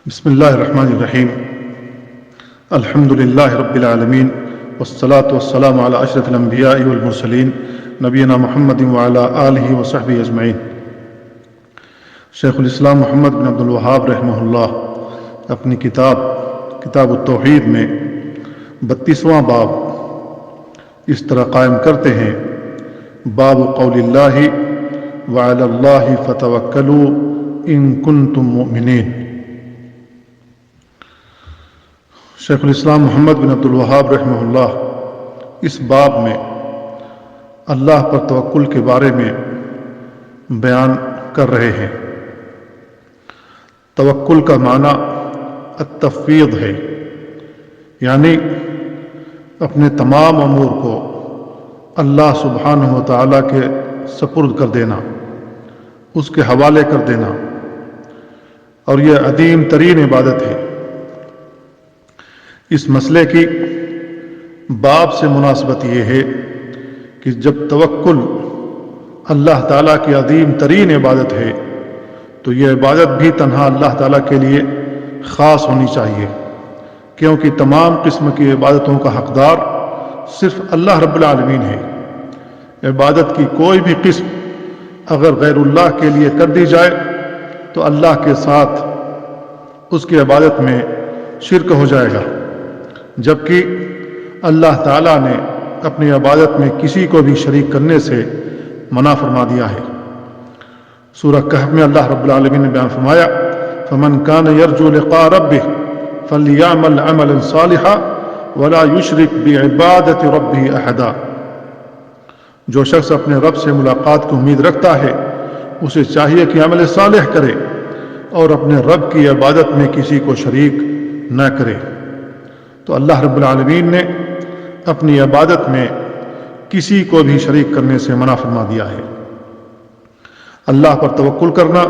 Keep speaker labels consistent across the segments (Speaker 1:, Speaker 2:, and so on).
Speaker 1: بسم اللہ الرحمن الرحیم الحمد للہ رب العالمین والصلاة والسلام علی اشرف الانبیاء والمرسلین نبینا محمد وعلی آلہ وصحبہ اجمعین۔ شیخ الاسلام محمد بن عبد الوہاب رحمہ اللہ اپنی کتاب التوحید میں 32واں باب اس طرح قائم کرتے ہیں: باب قول اللہ وعلی اللہ فتوکلوا ان کنتم مؤمنین۔ شیخ الاسلام محمد بن عبد الوہاب رحمہ اللہ اس باب میں اللہ پر توکل کے بارے میں بیان کر رہے ہیں۔ توکل کا معنی التفویض ہے، یعنی اپنے تمام امور کو اللہ سبحانہ و تعالیٰ کے سپرد کر دینا، اس کے حوالے کر دینا، اور یہ عظیم ترین عبادت ہے۔ اس مسئلے کی باب سے مناسبت یہ ہے کہ جب توکل اللہ تعالیٰ کی عظیم ترین عبادت ہے تو یہ عبادت بھی تنہا اللہ تعالیٰ کے لیے خاص ہونی چاہیے، کیونکہ تمام قسم کی عبادتوں کا حقدار صرف اللہ رب العالمین ہے۔ عبادت کی کوئی بھی قسم اگر غیر اللہ کے لیے کر دی جائے تو اللہ کے ساتھ اس کی عبادت میں شرک ہو جائے گا، جبکہ اللہ تعالیٰ نے اپنی عبادت میں کسی کو بھی شریک کرنے سے منع فرما دیا ہے۔ سورہ کہف میں اللہ رب العالمین نے بیان فرمایا: فمن کان یرجو لقاء ربہ فلیعمل عملا صالحا ولا یشرک بعبادۃ ربہ احدا۔ جو شخص اپنے رب سے ملاقات کی امید رکھتا ہے اسے چاہیے کہ عمل صالح کرے اور اپنے رب کی عبادت میں کسی کو شریک نہ کرے۔ تو اللہ رب العالمین نے اپنی عبادت میں کسی کو بھی شریک کرنے سے منع فرما دیا ہے۔ اللہ پر توکل کرنا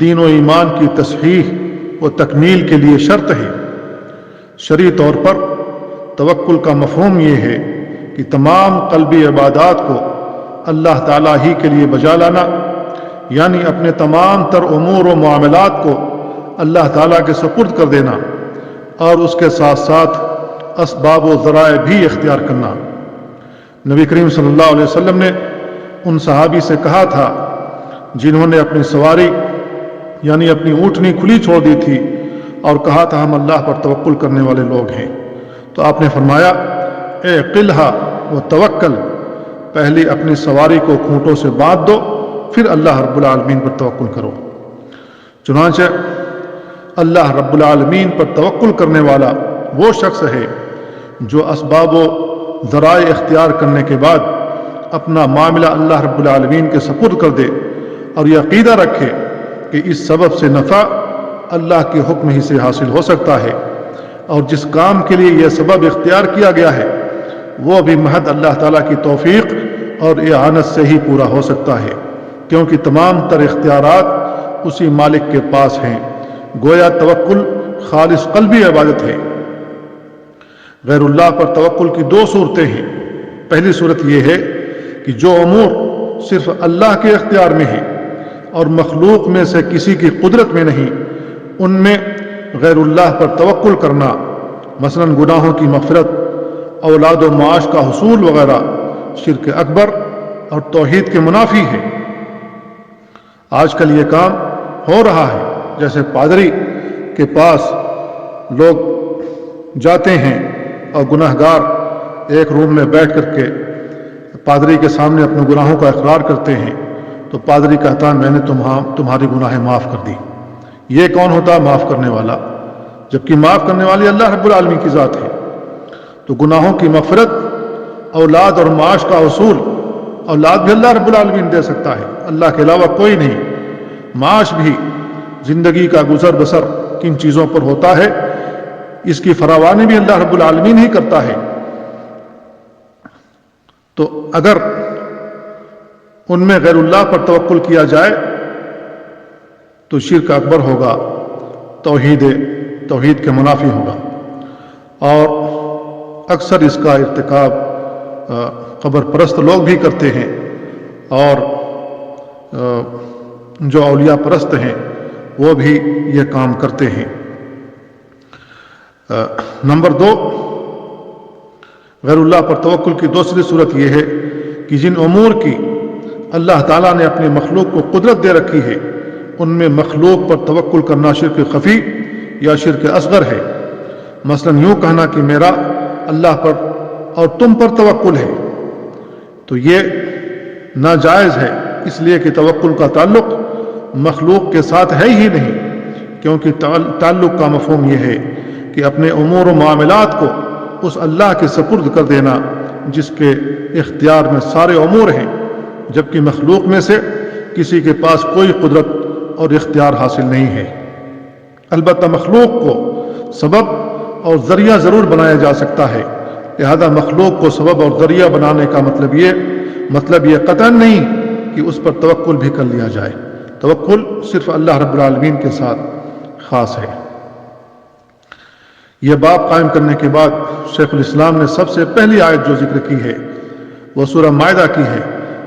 Speaker 1: دین و ایمان کی تصحیح و تکمیل کے لیے شرط ہے۔ شرعی طور پر توکل کا مفہوم یہ ہے کہ تمام قلبی عبادات کو اللہ تعالیٰ ہی کے لیے بجا لانا، یعنی اپنے تمام تر امور و معاملات کو اللہ تعالیٰ کے سپرد کر دینا، اور اس کے ساتھ ساتھ اسباب و ذرائع بھی اختیار کرنا۔ نبی کریم صلی اللہ علیہ وسلم نے ان صحابی سے کہا تھا جنہوں نے اپنی سواری یعنی اپنی اونٹنی کھلی چھوڑ دی تھی اور کہا تھا ہم اللہ پر توکل کرنے والے لوگ ہیں، تو آپ نے فرمایا: اعقلھا وتوکل، پہلے اپنی سواری کو کھونٹوں سے باندھ دو، پھر اللہ رب العالمین پر توکل کرو۔ چنانچہ اللہ رب العالمین پر توکل کرنے والا وہ شخص ہے جو اسباب و ذرائع اختیار کرنے کے بعد اپنا معاملہ اللہ رب العالمین کے سپرد کر دے اور یہ عقیدہ رکھے کہ اس سبب سے نفع اللہ کے حکم ہی سے حاصل ہو سکتا ہے، اور جس کام کے لیے یہ سبب اختیار کیا گیا ہے وہ بھی محض اللہ تعالیٰ کی توفیق اور اعانت سے ہی پورا ہو سکتا ہے، کیونکہ تمام تر اختیارات اسی مالک کے پاس ہیں۔ گویا توکل خالص قلبی عبادت ہے۔ غیر اللہ پر توکل کی دو صورتیں ہیں۔ پہلی صورت یہ ہے کہ جو امور صرف اللہ کے اختیار میں ہیں اور مخلوق میں سے کسی کی قدرت میں نہیں، ان میں غیر اللہ پر توکل کرنا، مثلا گناہوں کی مغفرت، اولاد و معاش کا حصول وغیرہ، شرک اکبر اور توحید کے منافی ہے۔ آج کل یہ کام ہو رہا ہے، جیسے پادری کے پاس لوگ جاتے ہیں اور گناہ گار ایک روم میں بیٹھ کر کے پادری کے سامنے اپنے گناہوں کا اقرار کرتے ہیں، تو پادری کہتا ہے میں نے تمہاری گناہیں معاف کر دی۔ یہ کون ہوتا ہے معاف کرنے والا؟ جبکہ معاف کرنے والی اللہ رب العالمین کی ذات ہے۔ تو گناہوں کی مغفرت، اولاد اور معاش کا حصول، اولاد بھی اللہ رب العالمین دے سکتا ہے، اللہ کے علاوہ کوئی نہیں۔ معاش بھی، زندگی کا گزر بسر کن چیزوں پر ہوتا ہے اس کی فراوانی بھی اللہ رب العالمین ہی کرتا ہے۔ تو اگر ان میں غیر اللہ پر توکل کیا جائے تو شرک اکبر ہوگا، توحید کے منافی ہوگا، اور اکثر اس کا ارتکاب قبر پرست لوگ بھی کرتے ہیں، اور جو اولیاء پرست ہیں وہ بھی یہ کام کرتے ہیں۔ نمبر 2، غیر اللہ پر توکل کی دوسری صورت یہ ہے کہ جن امور کی اللہ تعالیٰ نے اپنی مخلوق کو قدرت دے رکھی ہے ان میں مخلوق پر توکل کرنا شرک خفی یا شرک اصغر ہے۔ مثلا یوں کہنا کہ میرا اللہ پر اور تم پر توکل ہے، تو یہ ناجائز ہے، اس لیے کہ توکل کا تعلق مخلوق کے ساتھ ہے ہی نہیں، کیونکہ تعلق کا مفہوم یہ ہے کہ اپنے امور و معاملات کو اس اللہ کے سپرد کر دینا جس کے اختیار میں سارے امور ہیں، جبکہ مخلوق میں سے کسی کے پاس کوئی قدرت اور اختیار حاصل نہیں ہے۔ البتہ مخلوق کو سبب اور ذریعہ ضرور بنایا جا سکتا ہے، لہذا مخلوق کو سبب اور ذریعہ بنانے کا مطلب یہ قطعاً نہیں کہ اس پر توکل بھی کر لیا جائے۔ توکل صرف اللہ رب العالمین کے ساتھ خاص ہے۔ یہ باب قائم کرنے کے بعد شیخ الاسلام نے سب سے پہلی آیت جو ذکر کی ہے وہ سورہ مائدہ کی ہے،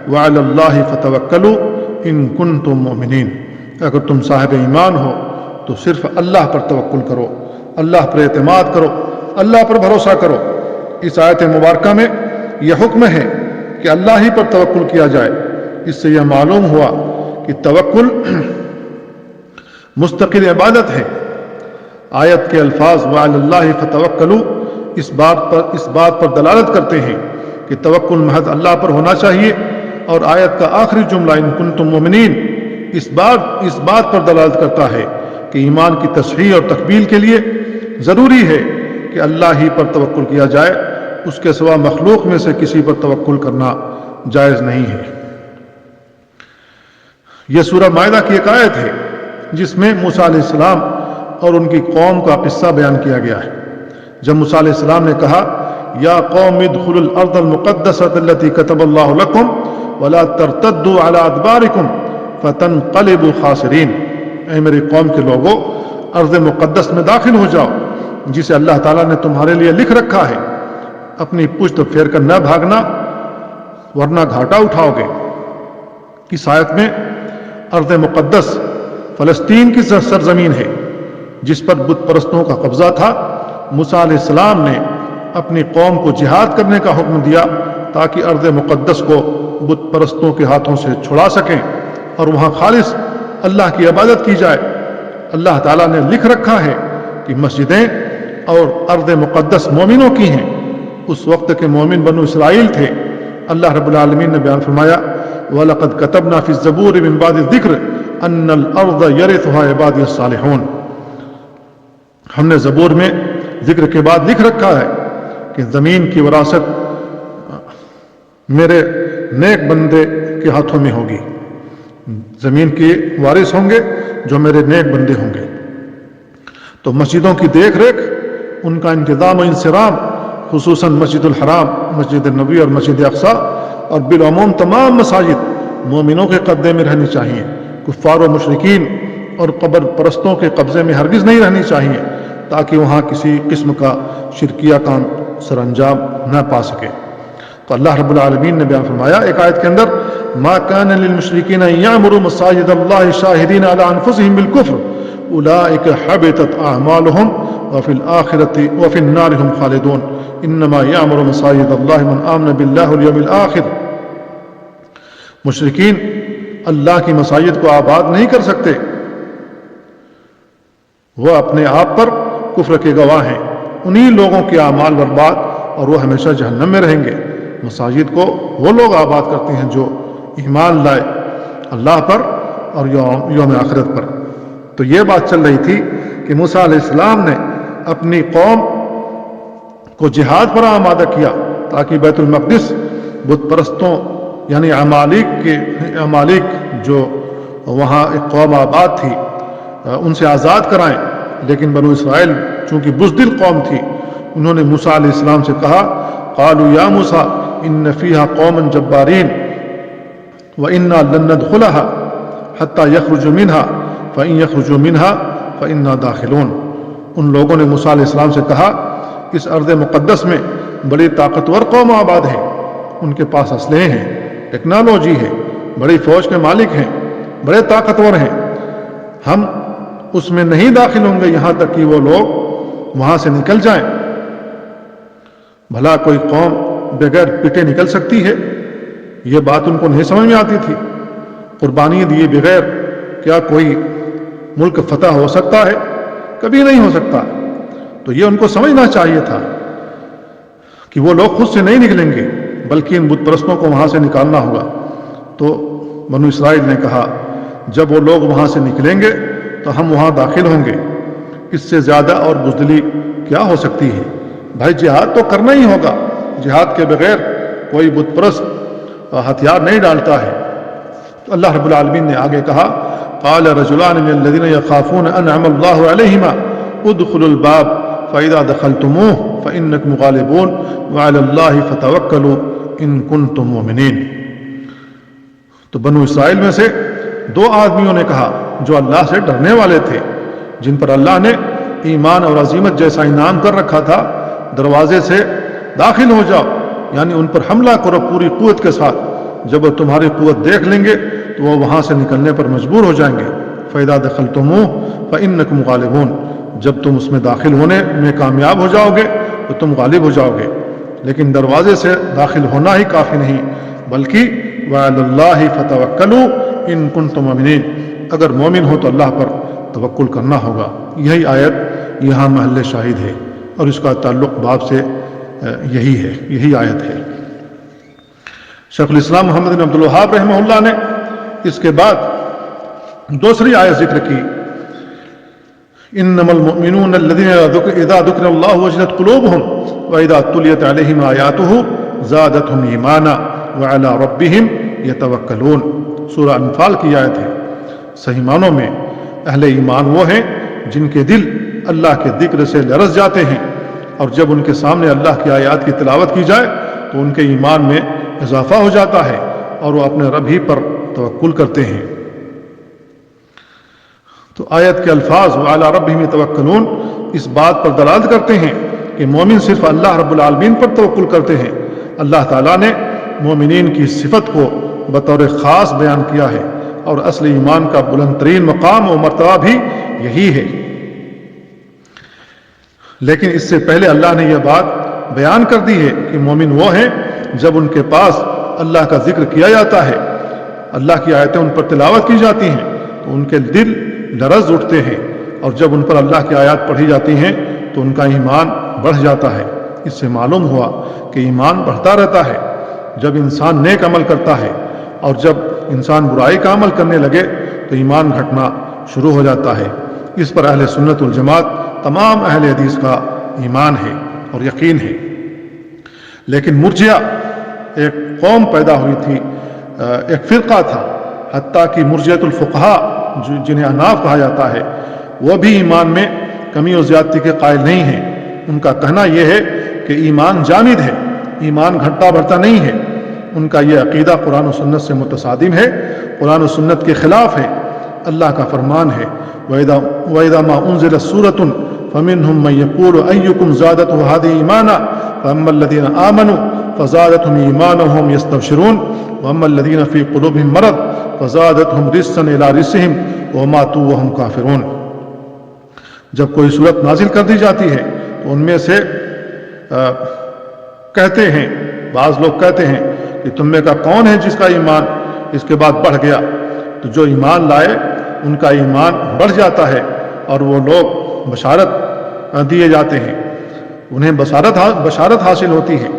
Speaker 1: وَعَلَى اللَّهِ فَتَوَكَّلُوا إِن كُنتُم مُؤْمِنِينَ، اگر تم صاحب ایمان ہو تو صرف اللہ پر توکل کرو، اللہ پر اعتماد کرو، اللہ پر بھروسہ کرو۔ اس آیت مبارکہ میں یہ حکم ہے کہ اللہ ہی پر توکل کیا جائے۔ اس سے یہ معلوم ہوا کہ توکل مستقل عبادت ہے۔ آیت کے الفاظ وعلی اللہ فتوکلوا اس بات پر دلالت کرتے ہیں کہ توکل محض اللہ پر ہونا چاہیے، اور آیت کا آخری جملہ ان کنتم مومنین اس بات پر دلالت کرتا ہے کہ ایمان کی تصحیح اور تکمیل کے لیے ضروری ہے کہ اللہ ہی پر توکل کیا جائے، اس کے سوا مخلوق میں سے کسی پر توکل کرنا جائز نہیں ہے۔ یہ سورہ مائدہ کی ایک آیت ہے جس میں موسیٰ علیہ السلام اور ان کی قوم کا قصہ بیان کیا گیا ہے۔ جب موسیٰ علیہ السلام نے کہا یا قوم ادخلوا الارض المقدسۃ التي كتب اللہ لكم ولا ترتدوا على ادباركم فتنقلبوا خاسرین، اے میری قوم کے لوگوں، ارض مقدس میں داخل ہو جاؤ جسے اللہ تعالیٰ نے تمہارے لیے لکھ رکھا ہے، اپنی پشت پھیر کر نہ بھاگنا ورنہ گھاٹا اٹھاؤ گے۔ اس آیت میں ارض مقدس فلسطین کی سرزمین ہے جس پر بت پرستوں کا قبضہ تھا۔ موسیٰ علیہ السلام نے اپنی قوم کو جہاد کرنے کا حکم دیا تاکہ ارض مقدس کو بت پرستوں کے ہاتھوں سے چھڑا سکیں اور وہاں خالص اللہ کی عبادت کی جائے۔ اللہ تعالیٰ نے لکھ رکھا ہے کہ مسجدیں اور ارض مقدس مومنوں کی ہیں۔ اس وقت کے مومن بنو اسرائیل تھے۔ اللہ رب العالمین نے بیان فرمایا وَلَقَدْ كَتَبْنَا فِي الزَّبُورِ مِن بَعْدِ الذِّكْرِ أَنَّ الْأَرْضَ يَرِثُهَا عِبَادِيَ الصَّالِحُونَ، ہم نے زبور میں ذکر کے بعد لکھ رکھا ہے کہ زمین کی وراثت میرے نیک بندے کے ہاتھوں میں ہوگی، زمین کے وارث ہوں گے جو میرے نیک بندے ہوں گے۔ تو مسجدوں کی دیکھ ریکھ، ان کا انتظام و انصرام، خصوصاً مسجد الحرام، مسجد نبوی اور مسجد اقصی، اور بالعموم تمام مساجد مومنوں کے قبضے میں رہنی چاہیے، کفار و مشرکین اور قبر پرستوں کے قبضے میں ہرگز نہیں رہنی چاہیے، تاکہ وہاں کسی قسم کا شرکیہ کام سر انجام نہ پا سکے۔ تو اللہ رب العالمین نے بیان فرمایا ایک آیت کے اندر ما کان للمشرکین ان یعمروا مساجد اللہ شاہدین علی انفسہم بالکفر اولئک حبطت اعمالہم وفی الآخرۃ وفی النار هم خالدون انما یعمر مساجد اللہ من آمن باللہ والیوم الآخر۔ مشرکین اللہ کی مساجد کو آباد نہیں کر سکتے، وہ اپنے آپ پر کفر کے گواہ ہیں، انہی لوگوں کے اعمال برباد اور وہ ہمیشہ جہنم میں رہیں گے۔ مساجد کو وہ لوگ آباد کرتے ہیں جو ایمان لائے اللہ پر اور یوم آخرت پر۔ تو یہ بات چل رہی تھی کہ موسیٰ علیہ السلام نے اپنی قوم کو جہاد پر آمادہ کیا تاکہ بیت المقدس بت پرستوں یعنی عمالق جو وہاں ایک قوم آباد تھی ان سے آزاد کرائیں، لیکن بنو اسرائیل چونکہ بزدل قوم تھی، انہوں نے موسیٰ علیہ السلام سے کہا قالوا یا موسیٰ ان فیہا قوما جبارین وَإِنَّا لَن نَّدْخُلَهَا حَتَّى يَخْرُجُوا مِنْهَا فَإِن يَخْرُجُوا مِنْهَا فَإِنَّا دَاخِلُونَ۔ ان لوگوں نے موسیٰ علیہ السلام سے کہا اس ارض مقدس میں بڑی طاقتور قوم آباد ہیں، ان کے پاس اسلحے ہیں، ٹیکنالوجی ہے، بڑی فوج کے مالک ہیں، بڑے طاقتور ہیں، ہم اس میں نہیں داخل ہوں گے یہاں تک کہ وہ لوگ وہاں سے نکل جائیں۔ بھلا کوئی قوم بغیر پٹے نکل سکتی ہے؟ یہ بات ان کو نہیں سمجھ میں آتی تھی۔ قربانی دیے بغیر کیا کوئی ملک فتح ہو سکتا ہے؟ کبھی نہیں ہو سکتا۔ تو یہ ان کو سمجھنا چاہیے تھا کہ وہ لوگ خود سے نہیں نکلیں گے بلکہ ان بت پرستوں کو وہاں سے نکالنا ہوگا۔ تو بنو اسرائیل نے کہا جب وہ لوگ وہاں سے نکلیں گے تو ہم وہاں داخل ہوں گے، اس سے زیادہ اور بزدلی کیا ہو سکتی ہے؟ بھائی جہاد تو کرنا ہی ہوگا، جہاد کے بغیر کوئی بت پرست ہتھیار نہیں ڈالتا ہے۔ تو اللہ رب العالمین نے آگے کہا قال رجلان من الذين يخافون انعم الله عليهما ادخلوا الباب فاذا دخلتموه فانكم غالبون وعلى الله فتوكلوا ان كنتم مؤمنين۔ تو بنو اسرائیل میں سے دو آدمیوں نے کہا جو اللہ سے ڈرنے والے تھے، جن پر اللہ نے ایمان اور عظیمت جیسا انعام کر رکھا تھا، دروازے سے داخل ہو جاؤ، یعنی ان پر حملہ کرو پوری قوت کے ساتھ۔ جب وہ تمہاری قوت دیکھ لیں گے تو وہ وہاں سے نکلنے پر مجبور ہو جائیں گے۔ فَإِذَا دَخَلْتُمُوهُ فَإِنَّكُمْ غَالِبُونَ، جب تم اس میں داخل ہونے میں کامیاب ہو جاؤ گے تو تم غالب ہو جاؤ گے۔ لیکن دروازے سے داخل ہونا ہی کافی نہیں، بلکہ وَعَلَى اللَّهِ فَتَوَكَّلُوا إِن كُنتُم مُؤْمِنِينَ، اگر مومن ہو تو اللہ پر توکل کرنا ہوگا۔ یہی آیت یہاں محل شاہد ہے اور اس کا تعلق باب سے یہی آیت ہے۔ شیخ الاسلام محمد بن عبد الوہاب رحمہ اللہ نے اس کے بعد دوسری آیت ذکر کی انما المؤمنون الذين اذا ذكر الله وجلت قلوبهم واذا تليت عليهم آیاته زادتهم ایمانا وعلى ربهم يتوکلون، سورہ انفال کی آیت ہے۔ صحیح معنوں میں اہل ایمان وہ ہیں جن کے دل اللہ کے ذکر سے لرز جاتے ہیں، اور جب ان کے سامنے اللہ کی آیات کی تلاوت کی جائے تو ان کے ایمان میں اضافہ ہو جاتا ہے اور وہ اپنے رب ہی پر توکل کرتے ہیں۔ تو آیت کے الفاظ وعلی ربہم یتوکلون اس بات پر دلالت کرتے ہیں کہ مومن صرف اللہ رب العالمین پر توکل کرتے ہیں۔ اللہ تعالیٰ نے مومنین کی صفت کو بطور خاص بیان کیا ہے، اور اصل ایمان کا بلند ترین مقام و مرتبہ بھی یہی ہے۔ لیکن اس سے پہلے اللہ نے یہ بات بیان کر دی ہے کہ مومن وہ ہیں جب ان کے پاس اللہ کا ذکر کیا جاتا ہے، اللہ کی آیتیں ان پر تلاوت کی جاتی ہیں تو ان کے دل لرز اٹھتے ہیں، اور جب ان پر اللہ کی آیات پڑھی جاتی ہیں تو ان کا ایمان بڑھ جاتا ہے۔ اس سے معلوم ہوا کہ ایمان بڑھتا رہتا ہے جب انسان نیک عمل کرتا ہے، اور جب انسان برائی کا عمل کرنے لگے تو ایمان گھٹنا شروع ہو جاتا ہے۔ اس پر اہل سنت والجماعت تمام اہل حدیث کا ایمان ہے اور یقین ہے۔ لیکن مرجئہ ایک قوم پیدا ہوئی تھی، ایک فرقہ تھا، حتیٰ کہ مرجئۃ الفقہاء جنہیں احناف کہا جاتا ہے، وہ بھی ایمان میں کمی و زیادتی کے قائل نہیں ہیں۔ ان کا کہنا یہ ہے کہ ایمان جامد ہے، ایمان گھٹتا بڑھتا نہیں ہے۔ ان کا یہ عقیدہ قرآن و سنت سے متصادم ہے، قرآن و سنت کے خلاف ہے۔ اللہ کا فرمان ہے وَإِذَا مَا أُنزِلَتْ سُورَةٌ فَمِنْهُمْ مَن يَقُولُ أَيُّكُمْ زَادَتْهُ هَٰذِهِ إِيمَانًا فَأَمَّا الَّذِينَ آمَنُوا فَزَادَتْهُمْ إِيمَانًا وَهُمْ يَسْتَبْشِرُونَ وَأَمَّا الَّذِينَ فِي قُلُوبِهِم مَّرَضٌ فَزَادَتْهُمْ رِجْسًا إِلَىٰ رِجْسِهِمْ وَمَاتُوا وَهُمْ كَافِرُونَ۔ جب کوئی صورت نازل کر دی جاتی ہے تو ان میں سے کہتے ہیں، بعض لوگ کہتے ہیں کہ تم میں کا کون ہے جس کا ایمان اس کے بعد بڑھ گیا؟ تو جو ایمان لائے ان کا ایمان بڑھ جاتا ہے، اور وہ لوگ بشارت دیے جاتے ہیں، انہیں بشارت حاصل ہوتی ہے۔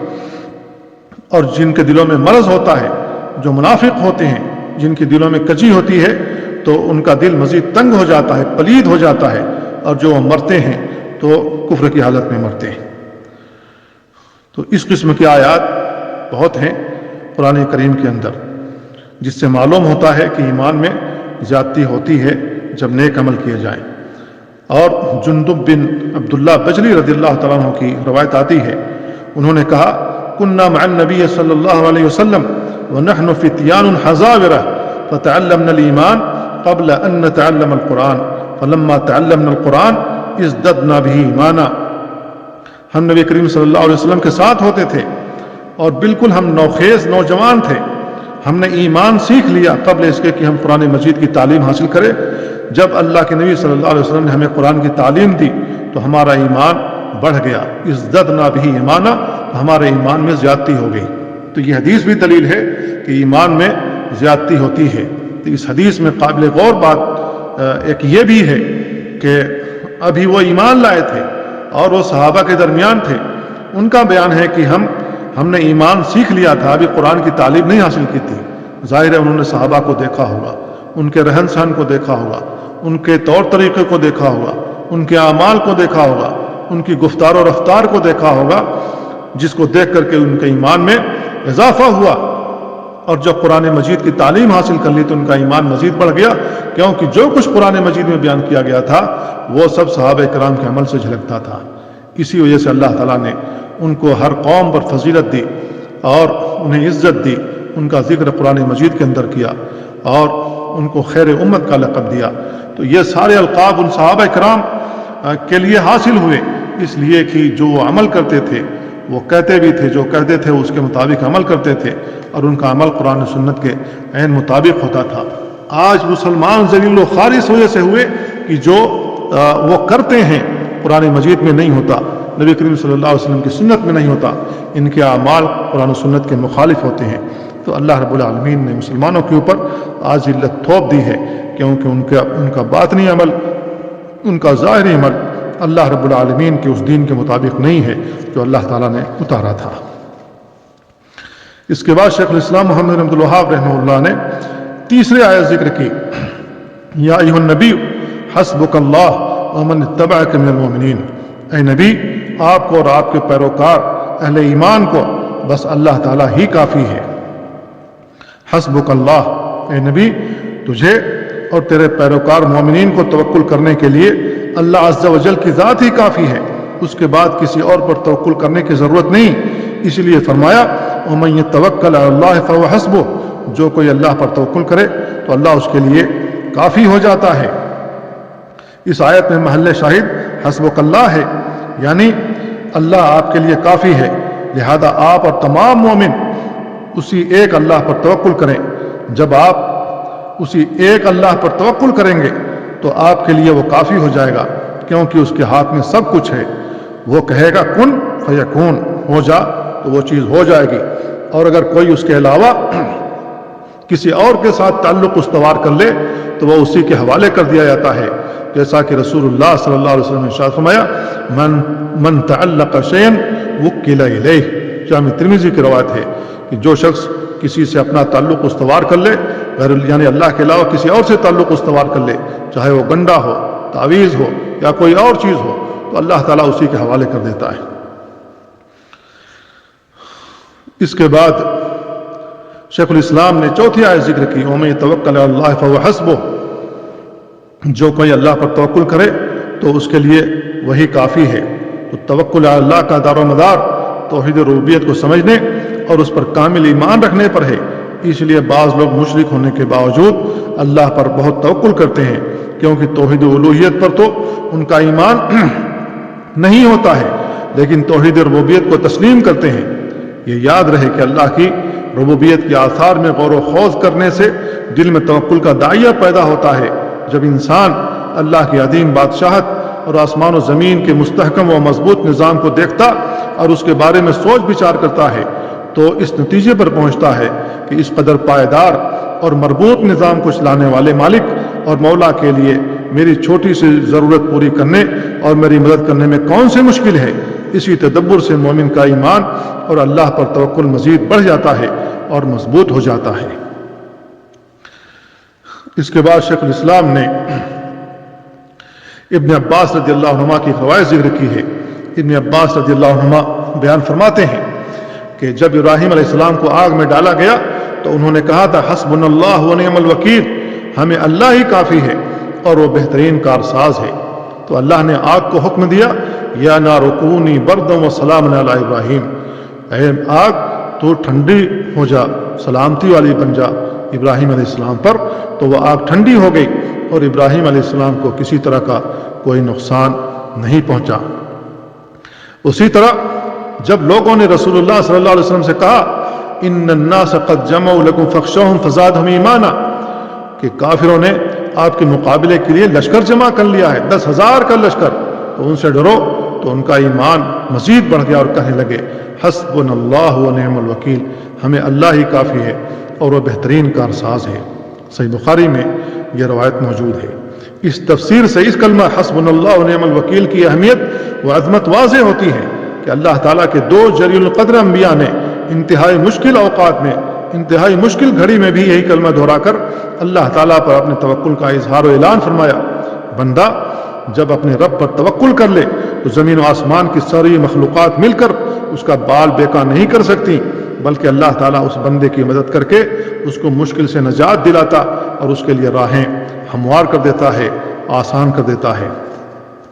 Speaker 1: اور جن کے دلوں میں مرض ہوتا ہے، جو منافق ہوتے ہیں، جن کے دلوں میں کجی ہوتی ہے، تو ان کا دل مزید تنگ ہو جاتا ہے، پلید ہو جاتا ہے، اور جو مرتے ہیں تو کفر کی حالت میں مرتے ہیں۔ تو اس قسم کی آیات بہت ہیں قرآن کریم کے اندر، جس سے معلوم ہوتا ہے کہ ایمان میں زیادتی ہوتی ہے جب نیک عمل کیے جائیں۔ اور جندب بن عبداللہ بجلی رضی اللہ تعالیٰ عنہ کی روایت آتی ہے، انہوں نے کہا كنا مع النبي صلی اللہ علیہ وسلم ونحن فتيان حزاورة فتعلمنا الإيمان قبل أن نتعلم القرآن فلما تعلمنا القرآن ازددنا به ایمانا۔ ہم نبی کریم صلی اللہ علیہ وسلم کے ساتھ ہوتے تھے اور بالکل ہم نوخیز نوجوان تھے، ہم نے ایمان سیکھ لیا قبل اس کے کہ ہم قرآن مجید کی تعلیم حاصل کریں. جب اللہ کے نبی صلی اللہ علیہ وسلم نے ہمیں قرآن کی تعلیم دی تو ہمارا ایمان بڑھ گیا. ازددنا بہ ایمانا, ہمارے ایمان میں زیادتی ہو گئی. تو یہ حدیث بھی دلیل ہے کہ ایمان میں زیادتی ہوتی ہے. تو اس حدیث میں قابل غور بات ایک یہ بھی ہے کہ ابھی وہ ایمان لائے تھے اور وہ صحابہ کے درمیان تھے. ان کا بیان ہے کہ ہم نے ایمان سیکھ لیا تھا, ابھی قرآن کی تعلیم نہیں حاصل کی تھی. ظاہر ہے انہوں نے صحابہ کو دیکھا ہوگا, ان کے رہن سہن کو دیکھا ہوگا, ان کے طور طریقے کو دیکھا ہوگا, ان کے اعمال کو دیکھا ہوگا, ان کی گفتار و رفتار کو دیکھا ہوگا, جس کو دیکھ کر کے ان کے ایمان میں اضافہ ہوا. اور جب قرآن مجید کی تعلیم حاصل کر لی تو ان کا ایمان مزید بڑھ گیا, کیونکہ جو کچھ قرآن مجید میں بیان کیا گیا تھا وہ سب صحابہ کرام کے عمل سے جھلکتا تھا. اسی وجہ سے اللہ تعالیٰ نے ان کو ہر قوم پر فضیلت دی اور انہیں عزت دی. ان کا ذکر قرآن مجید کے اندر کیا اور ان کو خیر امت کا لقب دیا. تو یہ سارے القاب ان صحابہ کرام کے لیے حاصل ہوئے, اس لیے کہ جو وہ عمل کرتے تھے وہ کہتے بھی تھے, جو کہتے تھے اس کے مطابق عمل کرتے تھے, اور ان کا عمل قرآن و سنت کے عین مطابق ہوتا تھا. آج مسلمان ذلیل و خوار اس وجہ سے ہوئے کہ جو وہ کرتے ہیں قرآن مجید میں نہیں ہوتا, نبی کریم صلی اللہ علیہ وسلم کی سنت میں نہیں ہوتا, ان کے اعمال قرآن و سنت کے مخالف ہوتے ہیں. تو اللہ رب العالمین نے مسلمانوں کے اوپر آج ذلت تھوپ دی ہے, کیونکہ ان کا باطنی عمل, ان کا ظاہری عمل اللہ رب العالمین کے اس دین کے مطابق نہیں ہے جو اللہ تعالیٰ نے اتارا تھا. اس کے بعد شیخ الاسلام محمد بن عبد الوہاب رحمہ اللہ نے تیسری آیت ذکر کی, یا ایھا النبی حسبک اللہ ومن اتبعک من المؤمنین. اے نبی, آپ کو اور آپ کے پیروکار اہل ایمان کو بس اللہ تعالیٰ ہی کافی ہے. حسبک اللہ, اے نبی تجھے اور تیرے پیروکار مومنین کو توکل کرنے کے لیے اللہ عز و جل کی ذات ہی کافی ہے, اس کے بعد کسی اور پر توکل کرنے کی ضرورت نہیں. اس لیے فرمایا ومن یتوکل علی اللہ فہو حسبہ, جو کوئی اللہ پر توکل کرے تو اللہ اس کے لیے کافی ہو جاتا ہے. اس آیت میں محل شاہد حسبک اللہ ہے, یعنی اللہ آپ کے لیے کافی ہے, لہذا آپ اور تمام مومن اسی ایک اللہ پر توکل کریں. جب آپ اسی ایک اللہ پر توکل کریں گے تو آپ کے لیے وہ کافی ہو جائے گا, کیونکہ اس کے ہاتھ میں سب کچھ ہے. وہ کہے گا کن فیکون, ہو جا, تو وہ چیز ہو جائے گی. اور اگر کوئی اس کے علاوہ کسی اور کے ساتھ تعلق استوار کر لے تو وہ اسی کے حوالے کر دیا جاتا ہے, جیسا کہ رسول اللہ صلی اللہ علیہ وسلم نے ارشاد فرمایا من تعلق شیئا وکل الیہ. جامع ترمذی کی روایت ہے کہ جو شخص کسی سے اپنا تعلق استوار کر لے, یعنی اللہ کے علاوہ کسی اور سے تعلق استوار کر لے, چاہے وہ گنڈا ہو, تعویذ ہو یا کوئی اور چیز ہو, تو اللہ تعالیٰ اسی کے حوالے کر دیتا ہے. اس کے بعد شیخ الاسلام نے چوتھی آیت ذکر کی, ومن یتوکل علی اللہ فہو حسبہ, جو کوئی اللہ پر توکل کرے تو اس کے لیے وہی کافی ہے. تو توکل علی اللہ کا دار و مدار توحید ربوبیت کو سمجھنے اور اس پر کامل ایمان رکھنے پر ہے. اس لیے بعض لوگ مشرک ہونے کے باوجود اللہ پر بہت توکل کرتے ہیں, کیونکہ توحید الوہیت پر تو ان کا ایمان نہیں ہوتا ہے, لیکن توحید ربوبیت کو تسلیم کرتے ہیں. یہ یاد رہے کہ اللہ کی ربوبیت کے آثار میں غور و خوض کرنے سے دل میں توکل کا داعیہ پیدا ہوتا ہے. جب انسان اللہ کی عظیم بادشاہت اور آسمان و زمین کے مستحکم و مضبوط نظام کو دیکھتا اور اس کے بارے میں سوچ بچار کرتا ہے تو اس نتیجے پر پہنچتا ہے کہ اس قدر پائیدار اور مربوط نظام کو چلانے والے مالک اور مولا کے لیے میری چھوٹی سی ضرورت پوری کرنے اور میری مدد کرنے میں کون سی مشکل ہے. اسی تدبر سے مومن کا ایمان اور اللہ پر توکل مزید بڑھ جاتا ہے اور مضبوط ہو جاتا ہے. اس کے بعد شیخ الاسلام نے ابن عباس رضی اللہ عنہما کی روایت ذکر کی ہے. ابن عباس رضی اللہ عنہما بیان فرماتے ہیں کہ جب ابراہیم علیہ السلام کو آگ میں ڈالا گیا تو انہوں نے کہا تھا حسبنا اللہ ونعم الوکیل, ہمیں اللہ ہی کافی ہے اور وہ بہترین کارساز ہے. تو اللہ نے آگ کو حکم دیا یا نار کونی بردا وسلاما علی ابراہیم, اے آگ تو ٹھنڈی ہو جا, سلامتی والی بن جا ابراہیم علیہ السلام پر. تو وہ آگ ٹھنڈی ہو گئی اور ابراہیم علیہ السلام کو کسی طرح کا کوئی نقصان نہیں پہنچا. اسی طرح جب لوگوں نے رسول اللہ صلی اللہ علیہ وسلم سے کہا ان الناس قد جمعوا لكم فاخشوهم فزادهم ایمانا، کہ کافروں نے آپ کے مقابلے کے لیے لشکر جمع کر لیا ہے، 10,000 کا لشکر، تو ان سے ڈرو، تو ان کا ایمان مزید بڑھ گیا اور کہنے لگے حسبنا اللہ ونعم الوکیل، ہمیں اللہ ہی کافی ہے اور وہ بہترین کارساز ہے۔ صحیح بخاری میں یہ روایت موجود ہے۔ اس تفسیر سے اس کلمہ حسبنا اللہ ونعم الوکیل کی اہمیت و عظمت واضح ہوتی ہے کہ اللہ تعالیٰ کے دو جلیل القدر انبیاء نے انتہائی مشکل اوقات میں، انتہائی مشکل گھڑی میں بھی یہی کلمہ دہرا کر اللہ تعالیٰ پر اپنے توکل کا اظہار و اعلان فرمایا۔ بندہ جب اپنے رب پر توکل کر لے تو زمین و آسمان کی ساری مخلوقات مل کر اس کا بال بیکار نہیں کر سکتی، بلکہ اللہ تعالیٰ اس بندے کی مدد کر کے اس کو مشکل سے نجات دلاتا اور اس کے لیے راہیں ہموار کر دیتا ہے، آسان کر دیتا ہے۔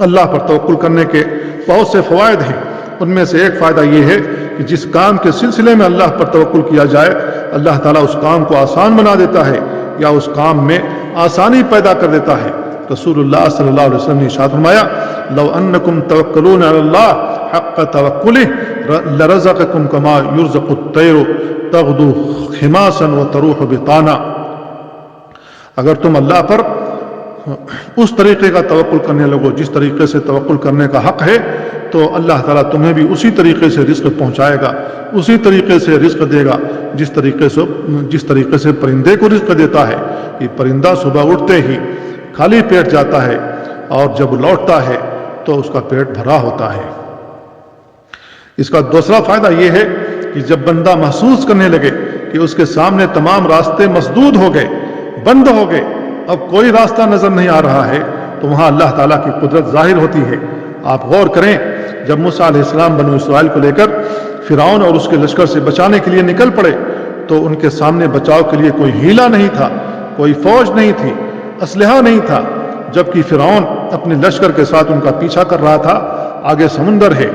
Speaker 1: اللہ پر توکل کرنے کے بہت سے فوائد ہیں، ان میں سے ایک فائدہ یہ ہے کہ جس کام کے سلسلے میں اللہ پر توکل کیا جائے، اللہ تعالیٰ اس کام کو آسان بنا دیتا ہے یا اس کام میں آسانی پیدا کر دیتا ہے۔ رسول اللہ صلی اللہ علیہ وسلم نے ارشاد فرمایا لو انکم توکلون علی اللہ حق توکلہ لرزقکم کما یرزق الطیر تغدو خماسا وتروح بطانا، اگر تم اللہ پر اس طریقے کا توکل کرنے لگو جس طریقے سے توکل کرنے کا حق ہے، تو اللہ تعالیٰ تمہیں بھی اسی طریقے سے رزق پہنچائے گا، اسی طریقے سے رزق دے گا جس طریقے سے پرندے کو رزق دیتا ہے۔ یہ پرندہ صبح اٹھتے ہی خالی پیٹ جاتا ہے اور جب لوٹتا ہے تو اس کا پیٹ بھرا ہوتا ہے۔ اس کا دوسرا فائدہ یہ ہے کہ جب بندہ محسوس کرنے لگے کہ اس کے سامنے تمام راستے مسدود ہو گئے، بند ہو گئے، اب کوئی راستہ نظر نہیں آ رہا ہے، تو وہاں اللہ تعالیٰ کی قدرت ظاہر ہوتی ہے۔ آپ غور کریں، جب موسیٰ علیہ السلام بنو اسرائیل کو لے کر فرعون اور اس کے لشکر سے بچانے کے لیے نکل پڑے، تو ان کے سامنے بچاؤ کے لیے کوئی ہیلہ نہیں تھا، کوئی فوج نہیں تھی، اسلحہ نہیں تھا، جبکہ فرعون اپنے لشکر کے ساتھ ان کا پیچھا کر رہا تھا۔ آگے سمندر ہے،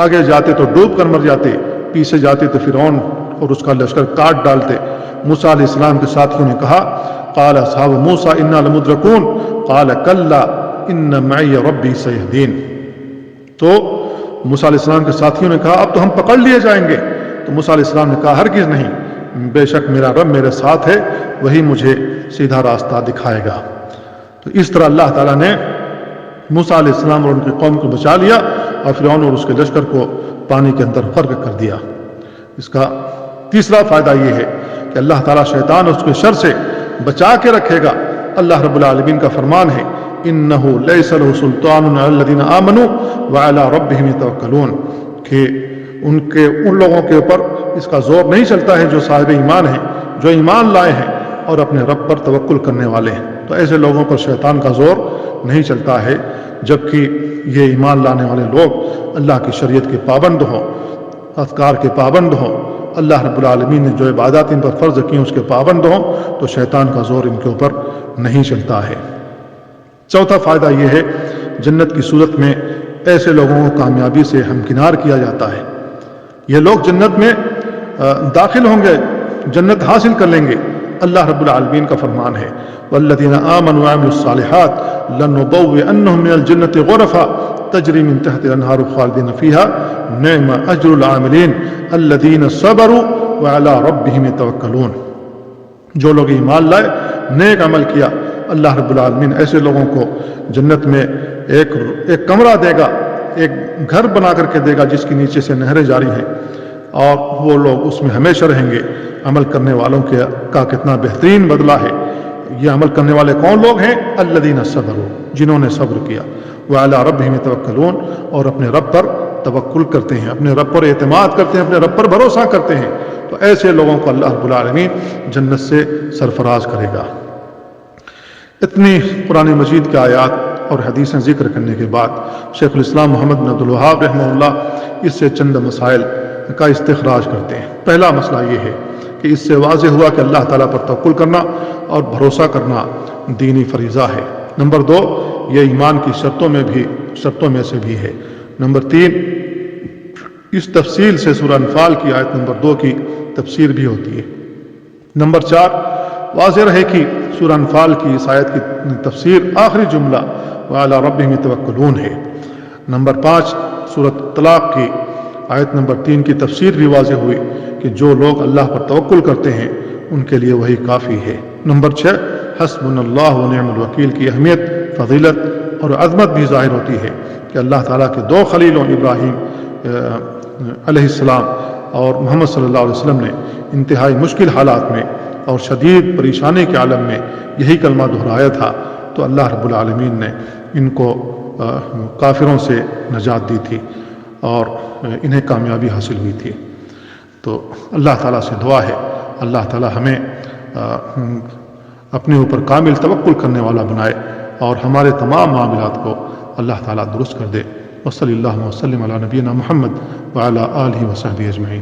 Speaker 1: آگے جاتے تو ڈوب کر مر جاتے، پیچھے جاتے تو فرعون اور اس کا لشکر کاٹ ڈالتے۔ موسیٰ علیہ السلام کے ساتھیوں نے کہا قال اصحاب موسیٰ انا لمدرکون قال کلا ان معی ربی سیہدین، تو موسیٰ علیہ السلام کے ساتھیوں نے کہا اب تو ہم پکڑ لیے جائیں گے، تو موسیٰ علیہ السلام نے کہا ہرگز نہیں، بے شک میرا رب میرے ساتھ ہے، وہی مجھے سیدھا راستہ دکھائے گا۔ تو اس طرح اللہ تعالیٰ نے موسیٰ علیہ السلام اور ان کی قوم کو بچا لیا اور فرعون اور اس کے لشکر کو پانی کے اندر غرق کر دیا۔ اس کا تیسرا فائدہ یہ ہے کہ اللہ تعالیٰ شیطان اور اس کے شر سے بچا کے رکھے گا۔ اللہ رب العالمین کا فرمان ہے انہ لیس لہ سلطان علی الذین آمنوا وعلی ربہم یتوکلون، کہ ان لوگوں کے اوپر اس کا زور نہیں چلتا ہے جو صاحب ایمان ہیں، جو ایمان لائے ہیں اور اپنے رب پر توکل کرنے والے ہیں۔ تو ایسے لوگوں پر شیطان کا زور نہیں چلتا ہے، جبکہ یہ ایمان لانے والے لوگ اللہ کی شریعت کے پابند ہوں، اذکار کے پابند ہوں، اللہ رب العالمین نے جو عبادات ان پر فرض کی اس کے پابند ہوں، تو شیطان کا زور ان کے اوپر نہیں چلتا ہے۔ چوتھا فائدہ یہ ہے جنت کی صورت میں ایسے لوگوں کو کامیابی سے ہمکنار کیا جاتا ہے۔ یہ لوگ جنت میں داخل ہوں گے، جنت حاصل کر لیں گے۔ اللہ رب العالمین کا فرمان ہے والذین آمنوا وعملوا الصالحات لنبوئنہم من الجنة غرفا تجری من تحت الانہار خالدین فیہا نعم اجر العاملین الذین صبروا وعلی ربہم یتوکلون۔ جو لوگ ایمان لائے، نیک عمل کیا، اللہ رب العالمین ایسے لوگوں کو جنت میں ایک کمرہ دے گا، ایک گھر بنا کر کے دے گا جس کے نیچے سے نہریں جاری ہیں، اور وہ لوگ اس میں ہمیشہ رہیں گے۔ عمل کرنے والوں کا کتنا بہترین بدلہ ہے۔ یہ عمل کرنے والے کون لوگ ہیں؟ الذین صبروا، جنہوں نے صبر کیا، وعلی ربہم یتوکلون، اور اپنے رب پر توکل کرتے ہیں، اپنے رب پر اعتماد کرتے ہیں، اپنے رب پر بھروسہ کرتے ہیں، تو ایسے لوگوں کو اللہ رب العالمین جنت سے سرفراز کرے گا۔ اتنی قرآن مجید کی آیات اور حدیثیں ذکر کرنے کے بعد شیخ الاسلام محمد بن عبد الوہاب رحمہ اللہ اس سے چند مسائل کا استخراج کرتے ہیں۔ پہلا مسئلہ یہ ہے کہ اس سے واضح ہوا کہ اللہ تعالیٰ پر توکل کرنا اور بھروسہ کرنا دینی فریضہ ہے۔ نمبر 2، یہ ایمان کی شرطوں میں سے بھی ہے۔ نمبر 3، اس تفصیل سے سورہ انفال کی آیت نمبر 2 کی تفسیر بھی ہوتی ہے۔ نمبر 4، واضح رہے کہ سورہ انفال کی اس آیت کی تفسیر آخری جملہ وعلی ربہم یتوکلون ہے۔ نمبر 5، سورۃ طلاق کی آیت نمبر 3 کی تفسیر بھی واضح ہوئی کہ جو لوگ اللہ پر توکل کرتے ہیں ان کے لیے وہی کافی ہے۔ نمبر 6، حسبنا اللہ و نعم الوکیل کی اہمیت، فضیلت اور عظمت بھی ظاہر ہوتی ہے کہ اللہ تعالیٰ کے 2 خلیلوں ابراہیم علیہ السلام اور محمد صلی اللہ علیہ وسلم نے انتہائی مشکل حالات میں اور شدید پریشانی کے عالم میں یہی کلمہ دہرایا تھا، تو اللہ رب العالمین نے ان کو کافروں سے نجات دی تھی اور انہیں کامیابی حاصل ہوئی تھی۔ تو اللہ تعالیٰ سے دعا ہے اللہ تعالیٰ ہمیں اپنے اوپر کامل توکل کرنے والا بنائے اور ہمارے تمام معاملات کو اللہ تعالیٰ درست کر دے۔ وصلی اللہ وسلم علی نبینا محمد وعلی آلہ وصحبہ اجمعین۔